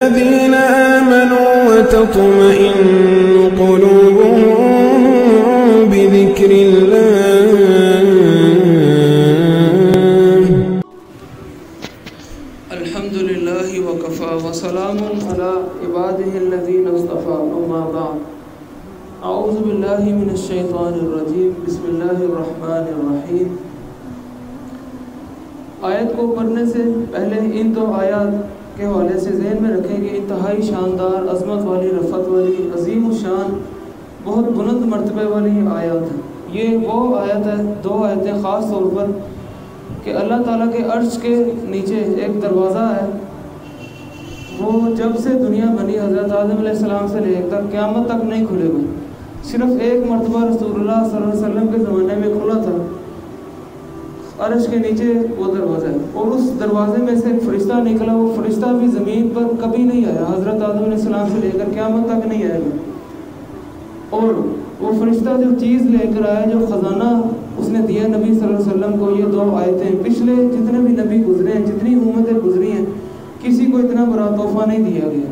الذين آمنوا وتطمئن قلوبهم بذكر الله. الحمد لله وكفى وسلام على عباده الذين اصطفى أما بعد. اعوذ باللہ من الشیطان الرجیم. بسم اللہ الرحمن الرحیم. آیت کو پڑھنے سے پہلے ان دو آیات کے حوالے سے ذہن میں رکھیں کہ انتہائی شاندار، عظمت والی، رفعت والی، عظیم الشان، بہت بلند مرتبے والی آیات ہے. یہ وہ آیت ہے، دو آیتیں خاص طور پر، کہ اللہ تعالیٰ کے عرش کے نیچے ایک دروازہ ہے. وہ جب سے دنیا بنی حضرت آدم علیہ السلام سے لے کر قیامت تک نہیں کھلے گا. صرف ایک مرتبہ رسول اللہ صلی اللہ علیہ وسلم کے زمانے میں کھلا تھا. عرش کے نیچے وہ دروازہ ہے، اور اس دروازے میں سے ایک فرشتہ نکلا. وہ فرشتہ بھی زمین پر کبھی نہیں آیا، حضرت آدم علیہ السلام سے لے کر قیامت تک نہیں آئے گا. اور وہ فرشتہ جو چیز لے کر آیا، جو خزانہ اس نے دیا نبی صلی اللہ علیہ وسلم کو، یہ دو آیتیں. پچھلے جتنے بھی نبی گزرے ہیں، جتنی امتیں گزری ہیں، کسی کو اتنا بڑا تحفہ نہیں دیا گیا.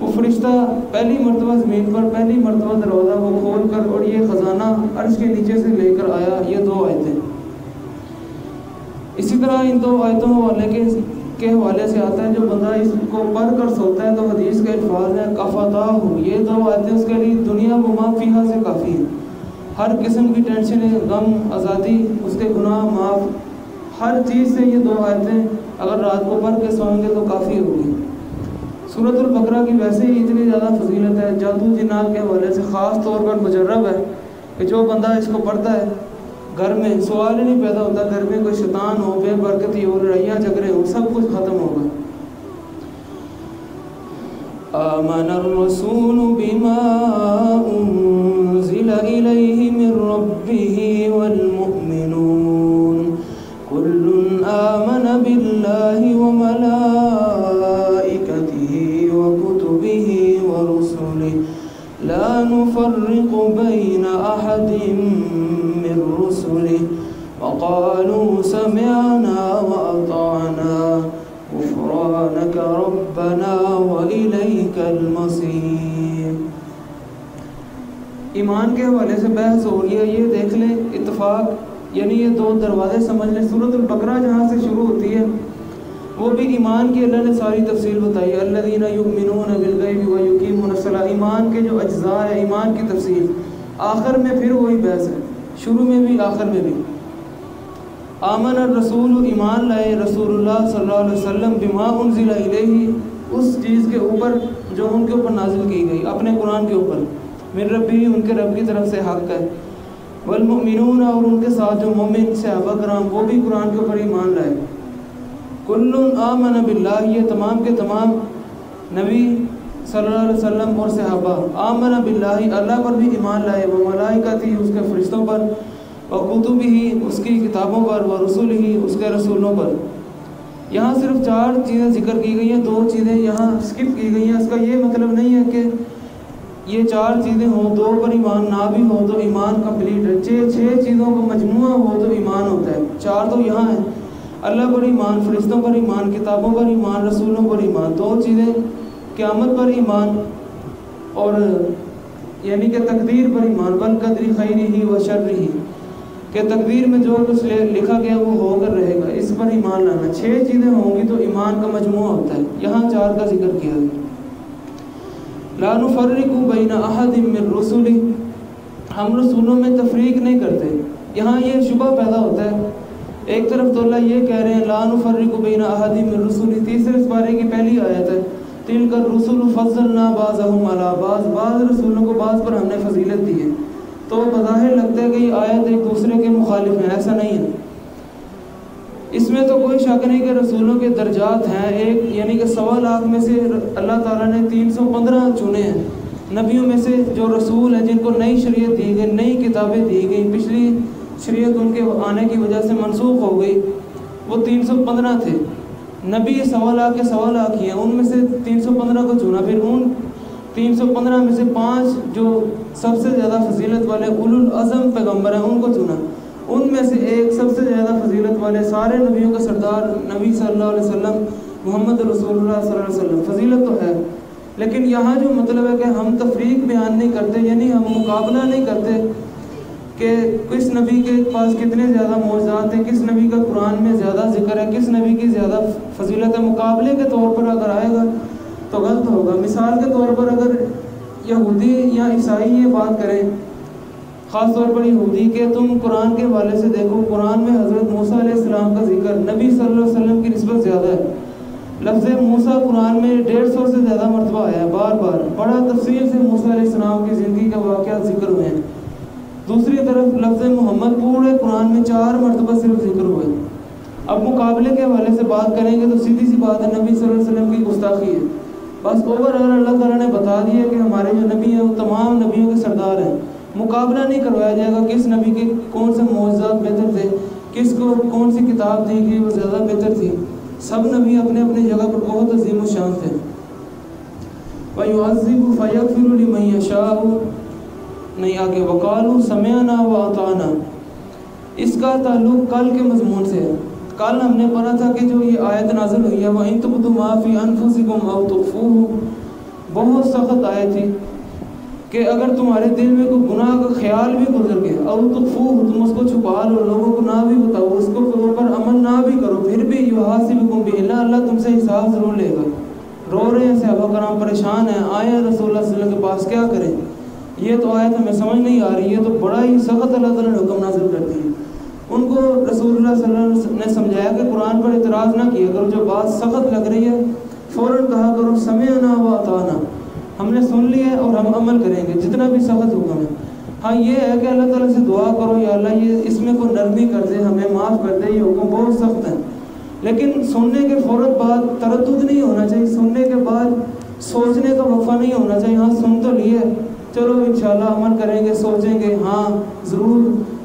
وہ فرشتہ پہلی مرتبہ زمین پر، پہلی مرتبہ دروازہ وہ کھول کر، اور یہ خزانہ عرش کے نیچے سے لے کر آیا. یہ دو آیتیں. اسی طرح ان دو آیتوں کے حوالے سے آتا ہے، جو بندہ اس کو پڑھ کر سوتا ہے تو حدیث کے الفاظ ہیں کفتاہ. یہ دو آیتیں اس کے لیے دنیا و ما فیہا سے کافی ہیں. ہر قسم کی ٹینشنیں، غم، آزادی، اس کے گناہ معاف، ہر چیز سے یہ دو آیتیں اگر رات کو پڑھ کے سوئیں گے تو کافی ہوگی. سورۃ البقرہ کی ویسے ہی اتنی زیادہ فضیلت ہے، جادو جنات کے حوالے سے خاص طور پر مجرب ہے کہ جو بندہ اس کو پڑھتا ہے، گھر میں سوال ہی نہیں پیدا ہوتا. گھر میں کوئی شیطان ہو، بے برکتی ہو، لڑائیاں جھگڑے ہو، سب کچھ ختم ہوگا. آمن الرسول بما انزل الیہ من ربہ والمؤمنون کل آمن باللہ وملائکتہ وکتبہ ورسلہ لا نفرق بین احد من رسلہ وقالوا سمعنا وأطعنا غفرانك ربنا وإليك المصير. ایمان کے حوالے سے بحث ہو رہی ہے. یہ دیکھ لیں اتفاق، یعنی یہ دو دروازے سمجھ لیں. سورۃ البقرہ جہاں سے شروع ہوتی ہے وہ بھی ایمان کی اللہ نے ساری تفصیل بتائی. الذین یؤمنون بالغیب ویقیمون الصلاۃ. ایمان کے جو اجزاء ہے، ایمان کی تفصیل. آخر میں پھر وہی بحث ہے، شروع میں بھی آخر میں بھی. آمن الرسول، ایمان لائے رسول اللہ صلی اللہ علیہ وسلم، بما انزل الیہ، اس چیز کے اوپر جو ان کے اوپر نازل کی گئی، اپنے قرآن کے اوپر. من ربی، ان کے رب کی طرف سے حق ہے. والمؤمنون، اور ان کے ساتھ جو مومن صحابہ کرام وہ بھی قرآن کے اوپر ایمان لائے. کل آمن باللہ، یہ تمام کے تمام نبی صلی اللہ علیہ وسلم اور صحابہ آمن باللہ، اللہ پر بھی ایمان لائے. وملائکتہ، اس کے فرشتوں پر. وکتبہ، اس کی کتابوں پر. ورسلہ، اس کے رسولوں پر. یہاں صرف 4 چیزیں ذکر کی گئی ہیں، 2 چیزیں یہاں سکپ کی گئی ہیں. اس کا یہ مطلب نہیں ہے کہ یہ 4 چیزیں ہوں، 2 پر ایمان نہ بھی ہو تو ایمان کمپلیٹ ہے. 6 چیزوں کا مجموعہ ہو تو ایمان ہوتا ہے. 4 تو یہاں ہیں، اللہ پر ایمان، فرشتوں پر ایمان، کتابوں پر ایمان، رسولوں پر ایمان. 2 چیزیں قیامت پر ایمان، اور یعنی کہ تقدیر پر ایمان. بالقدر خیرہ و شرہ، کہ تقدیر میں جو کچھ لکھا گیا وہ ہو کر رہے گا، اس پر ایمان لانا. 6 چیزیں ہوں گی تو ایمان کا مجموعہ ہوتا ہے. یہاں 4 کا ذکر کیا گیا. لا نفرق بین احد من رسلہ، ہم رسولوں میں تفریق نہیں کرتے. یہاں یہ شبہ پیدا ہوتا ہے. ایک طرف تو اللہ یہ کہہ رہے ہیں لا نفرق بین احد من رسلہ، تیسرے پارے کی پہلی آیت ہے تلک الرسل فضلنا بعضهم علی بعض، بعض رسولوں کو بعض پر ہم نے فضیلت دی ہے. تو بظاہر لگتا ہے کہ یہ آیت ایک دوسرے کے مخالف ہیں. ایسا نہیں ہے. اس میں تو کوئی شک نہیں کہ رسولوں کے درجات ہیں. ایک یعنی کہ 1.25 لاکھ میں سے اللہ تعالیٰ نے 315 چنے ہیں. نبیوں میں سے جو رسول ہیں، جن کو نئی شریعت دی گئی، نئی کتابیں دی گئی، پچھلی شریعت ان کے آنے کی وجہ سے منسوخ ہو گئی، وہ 315 تھے. نبی 1.25 لاکھ کے 1.25 لاکھ ہی ہیں. ان میں سے 315 کو چنا. پھر ان 315 میں سے 5 جو سب سے زیادہ فضیلت والے اولو العزم پیغمبر ہیں، ان کو چنا. ان میں سے ایک سب سے زیادہ فضیلت والے، سارے نبیوں کا سردار، نبی صلی اللہ علیہ وسلم، محمد رسول اللہ صلی اللہ علیہ وسلم. فضیلت تو لیکن یہاں جو مطلب ہے کہ ہم تفریق بیان نہیں کرتے، یعنی ہم مقابلہ نہیں کرتے کہ کس نبی کے پاس کتنے زیادہ معجزات ہیں، کس نبی کا قرآن میں زیادہ ذکر ہے، کس نبی کی زیادہ فضیلت ہے، مقابلے کے طور پر اگر آئے گا تو غلط ہوگا۔ مثال کے طور پر اگر یہودی یا عیسائی یہ بات کریں، خاص طور پر یہودی، کہ تم قرآن کے حوالے سے دیکھو، قرآن میں حضرت موسیٰ علیہ السلام کا ذکر نبی صلی اللہ علیہ وسلم کی نسبت زیادہ ہے۔ لفظ موسیٰ قرآن میں 150 سے زیادہ مرتبہ آیا ہے، بار بار بڑا تفصیل سے موسیٰ علیہ السلام کی زندگی کے واقعات ذکر ہوئے ہیں۔ دوسری طرف لفظ محمد پورے قرآن میں 4 مرتبہ صرف ذکر ہوئے۔ اب مقابلے کے حوالے سے بات کریں گے تو سیدھی سی بات ہے، نبی صلی اللہ علیہ وسلم کی گستاخی ہے۔ بس اوورآل اللہ تعالیٰ نے بتا دیا کہ ہمارے جو نبی ہیں وہ تمام نبیوں کے سردار ہیں۔ مقابلہ نہیں کروایا جائے گا کس نبی کے کون سے معجزات بہتر تھے، کس کو کون سی کتاب دی گئی وہ زیادہ بہتر تھی۔ سب نبی اپنے اپنے جگہ پر بہت عظیم و شان تھے۔ وَيُعَذِّبُ فَيَغْفِرُ لِمَن يَشَاءُ، نہیں آگے وَقَالُوا سَمِعْنَا وَأَطَعْنَا، اس کا تعلق کل کے مضمون سے ہے۔ کل ہم نے پڑھا تھا کہ جو یہ آیت نازل ہوئی ہے وَإِن تُبْدُوا مَا فِي أَنفُسِكُمْ أَوْ تُخْفُوهُ، بہت سخت آیت تھی کہ اگر تمہارے دل میں کوئی گناہ کا خیال بھی گزر گیا، أَوْ تُخْفُوهُ، تم اس کو چھپا لو، لوگوں کو نہ بھی بتاؤ، اس کو اوپر عمل نہ بھی کرو، پھر بھی يُحَاسِبُكُم بِهِ، اللہ تم سے حساب ضرور لے گا۔ رو رہے ہیں صحابہ کرام، پریشان ہیں، آئے ہیں رسول اللہ صلی اللہ علیہ وسلم کے پاس، کیا کریں؟ یہ تو آیت ہمیں سمجھ نہیں آ رہی ہے، تو بڑا ہی سخت اللہ تعالیٰ نے حکم نازل کر دی ہے۔ ان کو رسول اللہ صلی اللہ علیہ وسلم نے سمجھایا کہ قرآن پر اعتراض نہ کیا کرو، جو بات سخت لگ رہی ہے فوراً کہا کرو سمعنا وأطعنا، ہم نے سن لیا ہے اور ہم عمل کریں گے جتنا بھی سخت حکم ہے۔ ہاں یہ ہے کہ اللہ تعالیٰ سے دعا کرو یا اللہ یہ اس میں کوئی نرمی کر دے، ہمیں معاف کر دے، یہ حکم بہت سخت ہے۔ لیکن سننے کے فوراً بعد تردد نہیں ہونا چاہیے، سننے کے بعد سوچنے کا وقفہ نہیں ہونا چاہیے، ہاں سن تو لیے چلو انشاءاللہ عمل کریں گے، سوچیں گے، ہاں ضرور،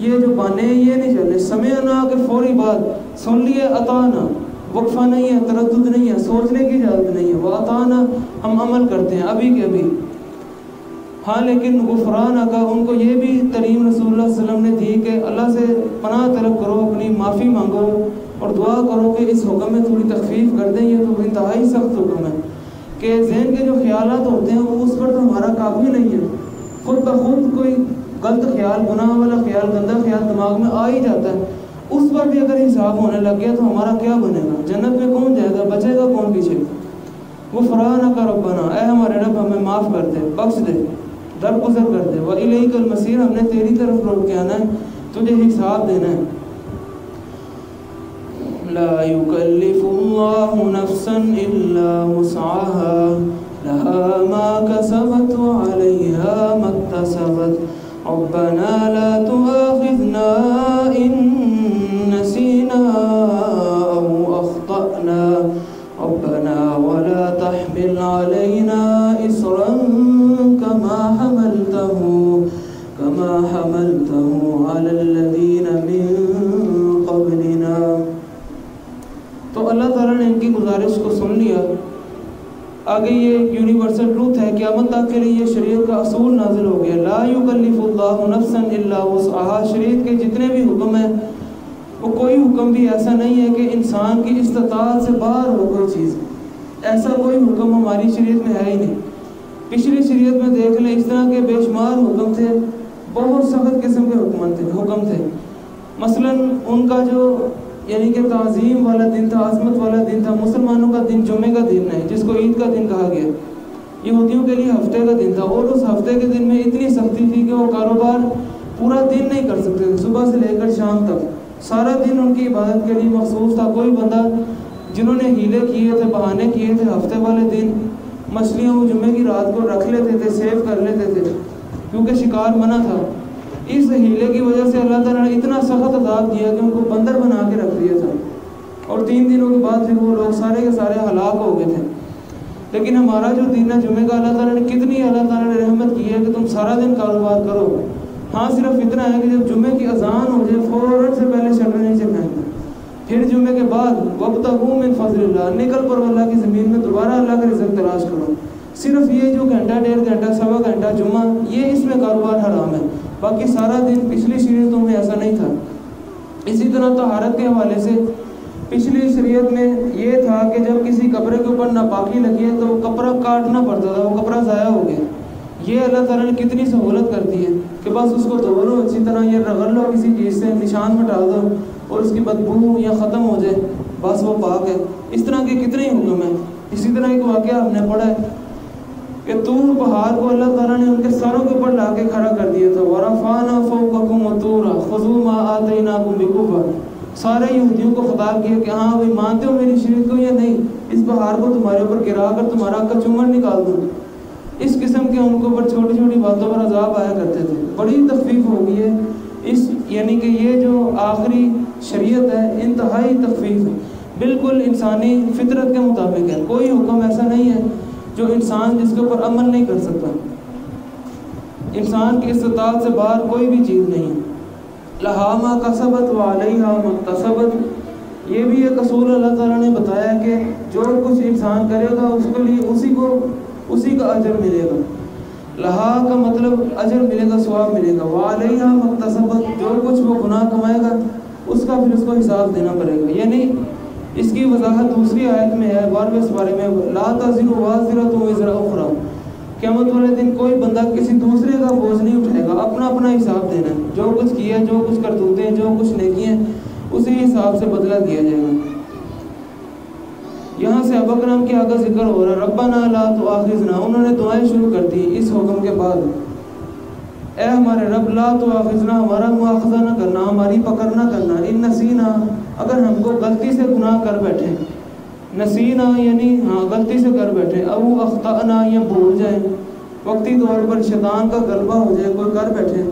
یہ جو بانے ہیں یہ نہیں چلنے۔ سمعنا کہ فوری بات سن لیے، اطعنا وقفہ نہیں ہے، تردد نہیں ہے، سوچنے کی اجازت نہیں ہے، وأطعنا ہم عمل کرتے ہیں ابھی کے ابھی۔ ہاں لیکن غفران کا ان کو یہ بھی تعلیم رسول اللہ صلی اللہ علیہ وسلم نے دی کہ اللہ سے پناہ طلب کرو، اپنی معافی مانگو اور دعا کرو کہ اس حکم میں تھوڑی تخفیف کر دیں، یہ تو انتہائی سخت حکم ہے کہ ذہن کے جو خیالات ہوتے ہیں وہ اس پر تو ہمارا قابل نہیں ہے، خود بخود کوئی غلط خیال، گناہ والا خیال، گندا خیال دماغ میں آ ہی جاتا ہے، اس پر بھی اگر حساب ہونے لگ گیا تو ہمارا کیا بنے گا؟ جنت میں کون جائے گا؟ بچے گا کون پیچھے؟ غفرانک ربنا، اے ہمارے رب ہمیں معاف کر دے، بخش دے، درگزر کر دے، وإلیک المصیر، ہم نے تیری طرف لوٹ کے آنا ہے، تجھے حساب دینا ہے۔ لا يكلف الله نفسا إلا وسعها لها ما كسبت وعليها ما اكتسبت ربنا لا تؤاخذنا إن نسينا أو أخطأنا ربنا ولا تحمل علينا إصرا كما حملته على الذين من قبلنا۔ تو اللہ تعالیٰ نے ان کی گزارش کو سن لیا۔ آگے یہ یونیورسل ٹروتھ ہے، قیامت تک کے لیے یہ شریعت کا اصول نازل ہو گیا، لا یکلف اللہ نفسا الا وسعها، شریعت کے جتنے بھی حکم ہیں وہ کوئی حکم بھی ایسا نہیں ہے کہ انسان کی استطاعت سے باہر ہو کوئی چیز، ایسا کوئی حکم ہماری شریعت میں ہے ہی نہیں۔ پچھلی شریعت میں دیکھ لیں اس طرح کے بے شمار حکم تھے، بہت سخت قسم کے حکم تھے۔ مثلا ان کا جو یعنی کہ تعظیم والا دن تھا، عظمت والا دن تھا، مسلمانوں کا دن جمعے کا دن ہے جس کو عید کا دن کہا گیا، یہودیوں کے لیے ہفتے کا دن تھا، اور اس ہفتے کے دن میں اتنی سختی تھی کہ وہ کاروبار پورا دن نہیں کر سکتے تھے، صبح سے لے کر شام تک سارا دن ان کی عبادت کے لیے مخصوص تھا۔ کوئی بندہ جنہوں نے ہیلے کیے تھے، بہانے کیے تھے، ہفتے والے دن مچھلیاں وہ جمعے کی رات کو رکھ لیتے تھے، سیو کر لیتے تھے کیونکہ شکار منع تھا۔ اس ہیلے کی وجہ سے اللہ تعالیٰ نے اتنا سخت عذاب دیا کہ ان کو بندر بنا کے رکھ دیا تھا، اور 3 دنوں کے بعد پھر وہ لوگ سارے کے سارے ہلاک ہو گئے تھے۔ لیکن ہمارا جو دن ہے جمعے کا، اللہ تعالیٰ نے کتنی اللہ تعالیٰ نے رحمت کی ہے کہ تم سارا دن کاروبار کرو۔ ہاں صرف اتنا ہے کہ جب جمعے کی اذان ہو جائے فوراً سے پہلے شٹر نیچے پھینک دو، پھر جمعے کے بعد وابتغوا من فضل اللہ، نکل پڑو اللہ کی زمین میں، دوبارہ اللہ کا رزق تلاش کرو۔ صرف یہ جو گھنٹہ، 1.5 گھنٹہ، سوا گھنٹہ جمعہ، یہ اس میں کاروبار حرام ہے، باقی سارا دن پچھلی شریعتوں میں ایسا نہیں تھا۔ اسی طرح طہارت کے حوالے سے پچھلی شریعت میں یہ تھا کہ جب کسی کپڑے کے اوپر ناپاکی لگی ہے تو وہ کپڑا کاٹنا پڑتا تھا، وہ کپڑا ضائع ہو گیا۔ یہ اللہ تعالیٰ نے کتنی سہولت کر دی ہے کہ بس اس کو دھو لو، اچھی طرح یہ رگڑ لو کسی چیز سے، نشان مٹا دو اور اس کی بدبو یا ختم ہو جائے، بس وہ پاک ہے۔ اس طرح کے کتنے ہی حکم ہیں۔ اسی طرح ایک واقعہ ہم نے پڑھا ہے کہ طور پہاڑ کو اللہ تعالیٰ نے ان کے سروں کے اوپر لا کے کھڑا کر دیا تھا، وَرَفَعْنَا فَوْقَكُمُ الطُّورَ خُذُوا مَا آتَيْنَاكُمْ بِقُوَّةٍ۔ سارے یہودیوں کو خطاب کیا کہ ہاں بھائی مانتے ہو میری شریعت کو یا نہیں؟ اس پہاڑ کو تمہارے اوپر گرا کر تمہارا کچومر نکال دوں۔ اس قسم کے ان کے اوپر چھوٹی چھوٹی باتوں پر عذاب آیا کرتے تھے۔ بڑی تخفیف ہو گئی ہے اس، یعنی کہ یہ جو آخری شریعت ہے انتہائی تخفیف ہے، بالکل انسانی فطرت کے مطابق ہے۔ کوئی حکم ایسا نہیں ہے جو انسان جس کے اوپر عمل نہیں کر سکتا۔ انسان کی استطاعت سے باہر کوئی بھی چیز نہیں ہے۔ لہا ما کسبت وعلیہا ما اکتسبت، یہ بھی ایک اصول اللہ تعالیٰ نے بتایا کہ جو کچھ انسان کرے گا اس کے لیے اسی کا اجر ملے گا۔ لہا کا مطلب اجر ملے گا، ثواب ملے گا۔ وعلیہا ما اکتسبت، جو کچھ وہ گناہ کمائے گا اس کا پھر اس کو حساب دینا پڑے گا۔ یعنی اس کی وضاحت دوسری آیت میں ہے 12ویں سپارے میں، لا تزر وازرۃ وزر اخری، قیامت والے دن کوئی بندہ کسی دوسرے کا بوجھ نہیں اٹھائے گا، اپنا اپنا حساب دینا ہے۔ جو کچھ کیا، جو کچھ کرتوتے ہیں، جو کچھ نیکی ہیں، اسی حساب سے بدلہ دیا جائے گا۔ یہاں سے ابو کرام کے آگے ذکر ہو رہا ہے، ربنا لا تؤاخذنا، انہوں نے دعائیں شروع کر دی اس حکم کے بعد، اے ہمارے رب لا تؤاخذنا، ہمارا مؤاخذہ نہ کرنا، ہماری پکڑ نہ کرنا، ان نسینا، اگر ہم کو غلطی سے گناہ کر بیٹھے، نسینا یعنی ہاں غلطی سے کر بیٹھے، او اخطأنا یا بھول جائیں، وقتی طور پر شیطان کا غلبہ ہو جائے، کوئی کر بیٹھے،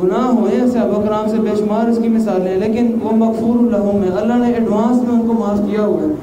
گناہ ہوئے صحابہ کرام سے بے شمار اس کی مثالیں، لیکن وہ مغفور لہم ہے، اللہ نے ایڈوانس میں ان کو معاف کیا ہوا ہے۔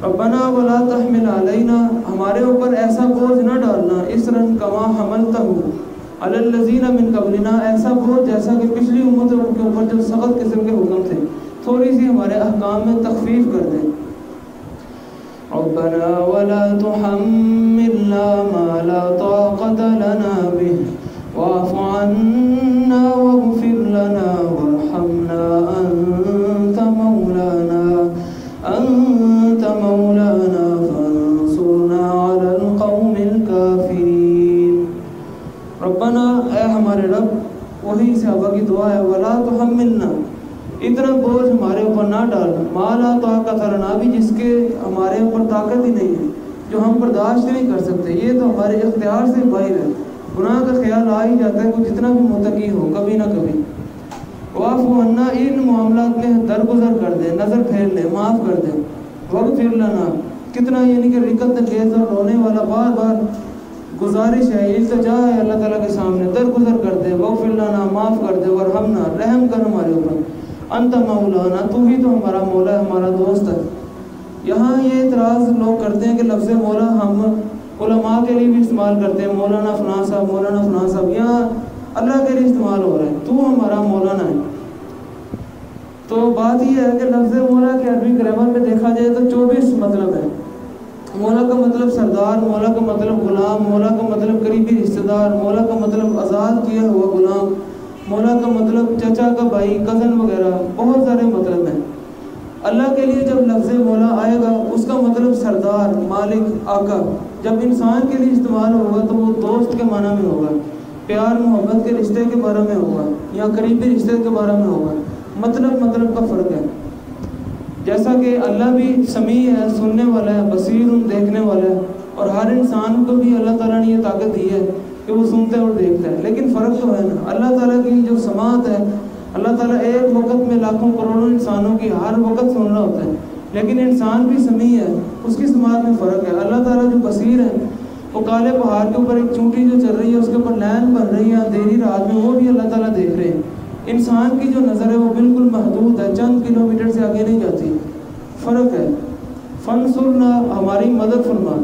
ربنا ولا تحمل علینا، ہمارے اوپر ایسا بوجھ نہ ڈالنا، اسرا کما حملتہ علی الذین من قبلنا، ایسا بوجھ جیسا کہ پچھلی امتوں کے اوپر جو سخت قسم کے حکم تھے، تھوڑی سی ہمارے احکام میں تخفیف کر دیں۔ ربنا ولا تحملنا ما لا طاقة لنا به واعف عنا واغفر لنا وارحمنا أنت مولانا فانصرنا على القوم الكافرين۔ ربنا، اے ہمارے رب، وہی صحابہ کی دعا ہے، ولا تحملنا، اتنا بوجھ ہمارے اوپر نہ ڈالنا، ما لا طاقت لنا بھی، جس کے ہمارے اوپر طاقت ہی نہیں ہے، جو ہم برداشت نہیں کر سکتے، یہ تو ہمارے اختیار سے باہر ہے۔ گناہ کا خیال آ ہی جاتا ہے، کوئی جتنا بھی متقی ہو کبھی نہ کبھی۔ واعف عنا، ان معاملات میں درگزر کر دے، نظر پھیر لے، معاف کر دے۔ واغفر لنا، کتنا یعنی کہ رکت انگیز اور رونے والا بار بار گزارش ہے، التجا ہے اللہ تعالیٰ کے سامنے، درگزر کر دے، واغفر لنا، معاف کر دے، ورحمنا، رحم کر ہمارے اوپر، انت مولانا، تو ہی تو ہمارا مولا ہے، ہمارا دوست ہے۔ یہاں یہ اعتراض لوگ کرتے ہیں کہ لفظ مولا ہم علماء کے لیے بھی استعمال کرتے ہیں، مولانا فلاں صاحب، مولانا فلاں صاحب، یہاں اللہ کے لیے استعمال ہو رہا ہے، تو ہمارا مولانا ہے۔ تو بات یہ ہے کہ لفظ مولا کے عربی گرامر میں دیکھا جائے تو 24 مطلب ہے۔ مولا کا مطلب سردار، مولا کا مطلب غلام، مولا کا مطلب قریبی رشتہ دار، مولا کا مطلب آزاد کیا ہوا غلام، مولا کا مطلب چچا کا بھائی، کزن وغیرہ، بہت سارے مطلب ہیں۔ اللہ کے لیے جب لفظ مولا آئے گا اس کا مطلب سردار، مالک، آقا۔ جب انسان کے لیے استعمال ہوگا تو وہ دوست کے معنی میں ہوگا، پیار محبت کے رشتے کے بارے میں ہوگا، یا قریبی رشتے کے بارے میں ہوگا۔ مطلب کا فرق ہے۔ جیسا کہ اللہ بھی سمیع ہے، سننے والا ہے، بصیر، دیکھنے والا ہے، اور ہر انسان کو بھی اللہ تعالیٰ نے یہ طاقت دی ہے کہ وہ سنتا ہے اور دیکھتا ہے، لیکن فرق تو ہے نا۔ اللہ تعالیٰ کی جو سماعت ہے، اللہ تعالیٰ ایک وقت میں لاکھوں کروڑوں انسانوں کی ہر وقت سن رہا ہوتا ہے، لیکن انسان بھی سمیع ہے، اس کی سماعت میں فرق ہے۔ اللہ تعالیٰ جو بصیر ہے، وہ کالے پہاڑ کے اوپر ایک چونٹی جو چل رہی ہے، اس کے اوپر لائن بن رہی ہے اندھیری رات میں، وہ بھی اللہ تعالیٰ دیکھ رہے ہیں۔ انسان کی جو نظر ہے وہ بالکل محدود ہے، چند کلومیٹر سے آگے نہیں جاتی، فرق ہے۔ فنصرنا، ہماری مدد فرما،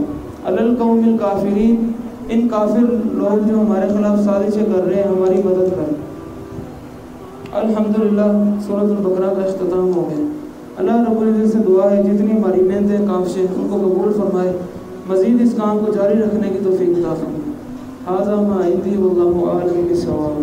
علی القوم الکافرین، ان کافر لوگ جو ہمارے خلاف سازشیں کر رہے ہیں، ہماری مدد کر۔ الحمدللہ سورۃ البقرہ کا اختتام ہو گیا۔ اللہ رب العزت سے دعا ہے جتنی ہماری محنتیں کاوشیں ان کو قبول فرمائے، مزید اس کام کو جاری رکھنے کی توفیق عطا فرمائے۔ ھذا ما عندی واللہ اعلم بالصواب۔